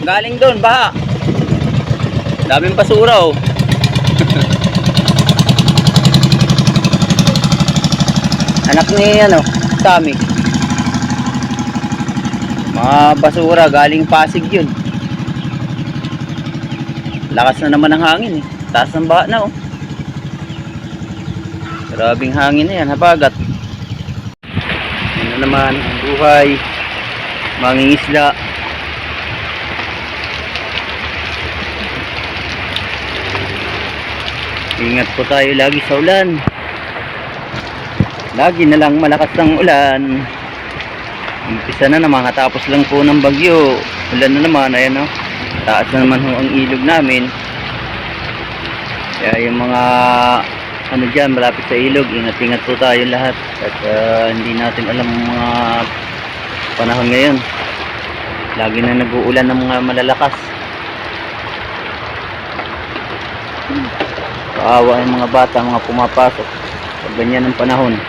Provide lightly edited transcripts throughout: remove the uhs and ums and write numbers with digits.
Galing doon, baha. Daming basura oh. Anak ni Sammy. Mga basura galing Pasig yun. Lakas na naman ng hangin eh. Taas ng baha na oh. Grabing hangin na yan, habagat. Ano naman ang buhay, mangingisda. Ingat po tayo lagi sa ulan. Lagi na lang malakas ng ulan. Umpisa na naman, katapos lang po ng bagyo. Ulan na naman, ayan o. Taas na naman ho ang ilog namin. Kaya yung mga dyan, malapit sa ilog, ingat-ingat po tayo lahat. At hindi natin alam ang mga panahon ngayon. Lagi na nag-uulan ng mga malalakas. Kaawa yung mga bata, mga pumapasok pag ganyan ng panahon.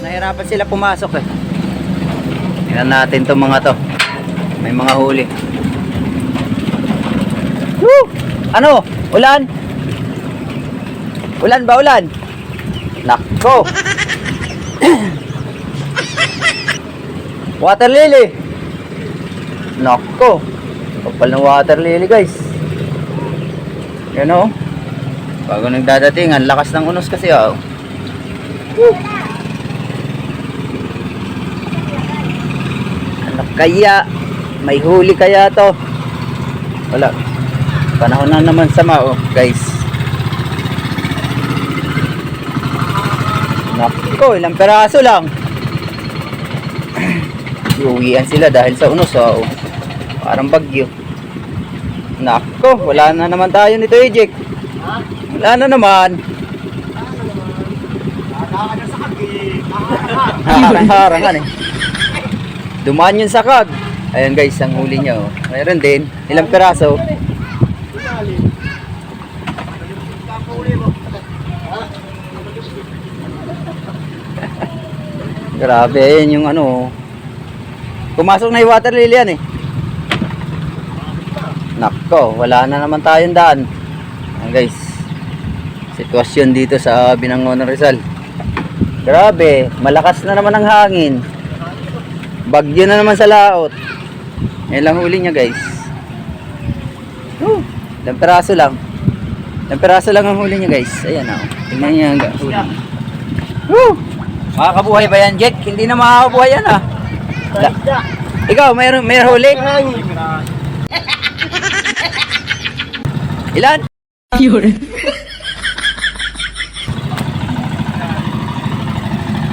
Nahirapan sila pumasok eh. Tingnan natin itong mga to. May mga huli. Woo! Ano? Ulan? Ulan ba ulan? Nako! Water lily! Nako! Kapal ng water lily guys. Yan o. Bago nagdadating, ang lakas ng unos kasi oh. Woo! Kaya may huli kaya to. Wala, panahon na naman sama oh guys. Nako, ilang peraso lang. Uwian sila dahil sa unos oh. Parang bagyo. Nako, wala na naman tayo nito Ejek. Wala na naman. Harangan eh. Dumaan yun sa kag. Ayan guys, ang huli niya oh. Mayroon din. Ilang peraso. Grabe, ayan yung pumasok na yung water lily yan eh. Nako, wala na naman tayong daan. Ayan guys, sitwasyon dito sa Binangonan Rizal. Grabe, malakas na naman ang hangin. Bagyo na naman sa laot. Yan lang huli niya guys. Ilang peraso lang. Ilang peraso lang ang huli niya guys. Ayan o. Tingnan niya ang huli. Makakabuhay ba yan Jack? Hindi na makakabuhay yan ah. Ikaw, may huli? Ilan? Yun.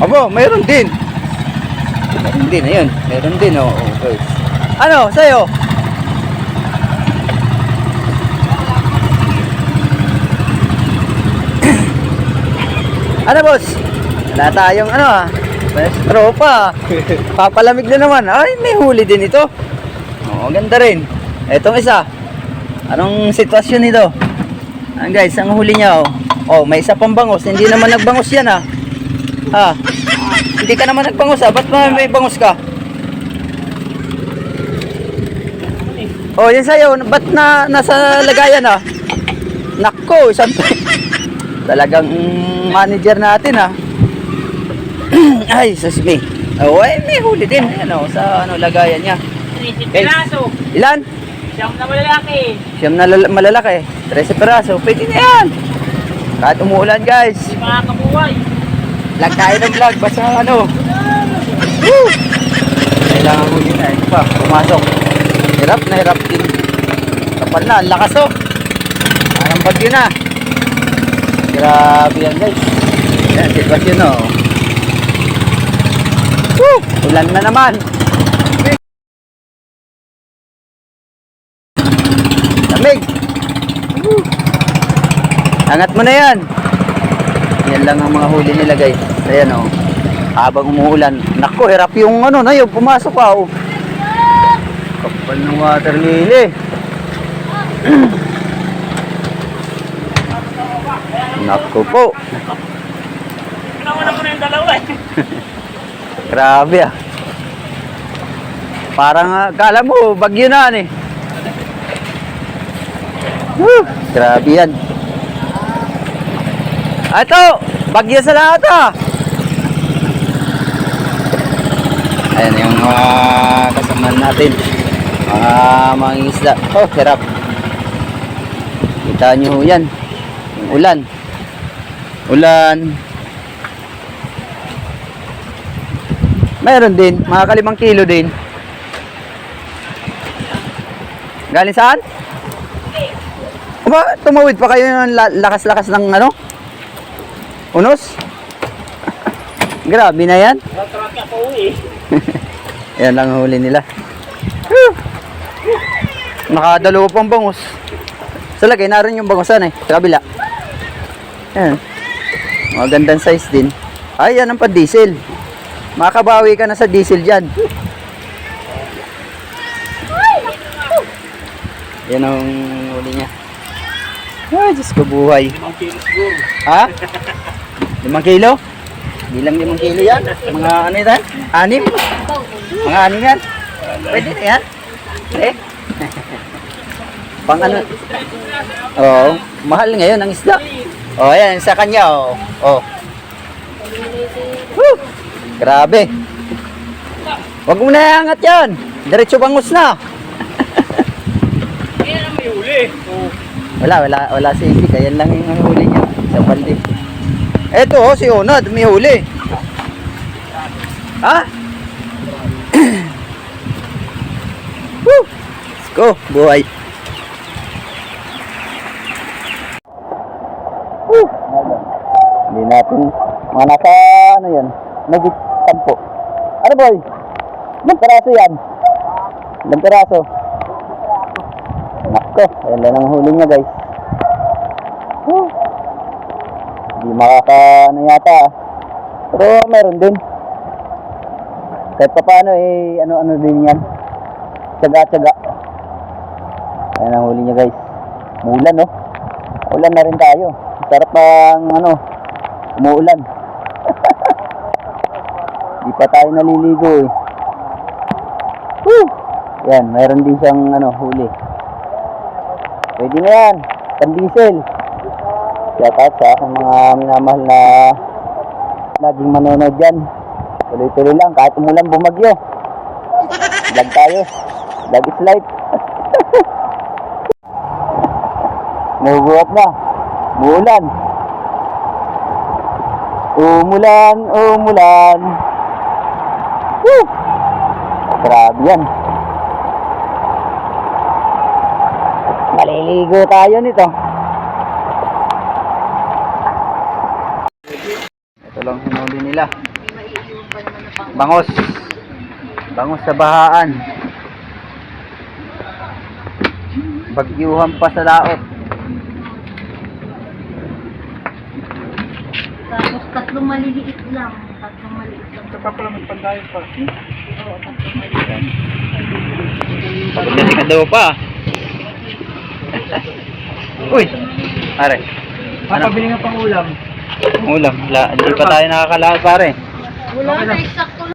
Abo, mayroon din. Meron din, ayun. Meron din, oh, guys. Ano, sa'yo? Ano, boss? Wala tayong, tropa. Papalamig na naman. Ay, may huli din ito. Oh, ganda rin. Etong isa. Anong sitwasyon nito? Ayan, guys, ang huli niya, oh. Oh, may isa pang bangos. Hindi naman nagbangos yan, ah. Ah. Hindi ka naman nagbangus ah. Ba't may bangus ka? Oh, yan sa'yo. Ba't nasa lagayan ah? Nako, talagang manager natin ah. Ay, sasmi. Oh, ay, may huli din. Sa lagayan niya. 30 piraso. Ilan? Siyam na malalaki. Siyam na malalaki. 13 piraso. Pwede na yan. Kahit umuulan guys. Hindi makakabuhay. Vlog tayo ng vlog. Basta ano. Woo! Kailangan mo yun na. Ito pa, pumasok. Hirap na hirap din. Kapal na, ang lakas oh. Parang bagyo na. Grabe yan guys. Yan, sitwasyon oh. Woo! Ulan na naman. Lamig. Woo! Angat mo na yan. Yan lang ang mga huli nila guys. Ayan oh. Habang umuulan. Naku, hirap yung ano na yun. Pumasok pa oh. Kapal ng water lily. Naku po. Pinauna ko na yung dalawa eh. Grabe ah. Parang kala mo bagyo na eh. Woo! Grabe yan. Ito, bagyo sa lahat ah. Ayan yung mga kasama natin. Mga isda. Oh, hirap. Kita nyo yan. Yung ulan. Ulan. Mayroon din. Mga 5 kilo din. Galing saan? Aba, tumawid pa kayo ng lakas-lakas ng ano? Unos? Grabe na yan. Natrak ako eh. Yan lang ang huli nila. Whew! Nakadalawa pang bangus. Sa lagay, naroon yung bangusan eh. Sa kabila. Yan. Magandang size din. Ay, yan ang pan-diesel. Makabawi ka na sa diesel dyan. Yan ang huli niya. Ay, Diyos ko buhay. 5 kilo siguro. Ha? 5 kilo? Hindi lang 5 kilo yan. Mga ano yan? 6? Mga 6 yan? Pwede na yan? Eh? Pang ano? Oo. Mahal ngayon ang isda. Oh, ayan. Sa kanya, oh. Oh. Woo! Grabe. Huwag mo na iangat yan. Diretso bangus na. Ayan ang may huli. Wala si Isik. Ayan lang yung huli niya. Sa balde. Eto, oh, si Onad. May huli. Ha? Woo! Let's go. Buhay. Woo! Hindi natin. Mga nasa, ano yan? Nagit 10. Ano boy? Ilang peraso yan? Ilang peraso? Nako, ayan lang ang huli niya guys. Woo! Hindi makaka, ano yata ah. Pero meron din. Kahit pa paano eh, ano din yan. Tsaga-tsaga. Ayan ang huli niya guys. Umuulan no? Ulan na rin tayo. Sarap ang ano, umuulan. Di pa tayo naliligo eh. Woo! Yan, mayroon din siyang ano, huli. Pwede na yan. Pan-diesel. Shoutout sa aking mga minamahal na laging manonood dyan. Tuloy-tuloy lang kahit umulan bumagyo. Vlog tayo. Vlog is life. Nagugulat na. Umuulan. Umulan, umulan. Woo! Grabe yan. Maliligo tayo nito. Ito lang hinuli nila. Bangos. Bangos sa bahaan. Bagyuhan pa sa laot. Tapos 3 maliliit lang. 3 maliit lang. Ito pa pala magpandayo pa. Oo, 3 maliit lang. Pagkasi ka daw pa. Uy! Pare. Papabili nga pang ulam. Ulam. Hindi pa tayo nakakalakad pare. Wala na, eksakto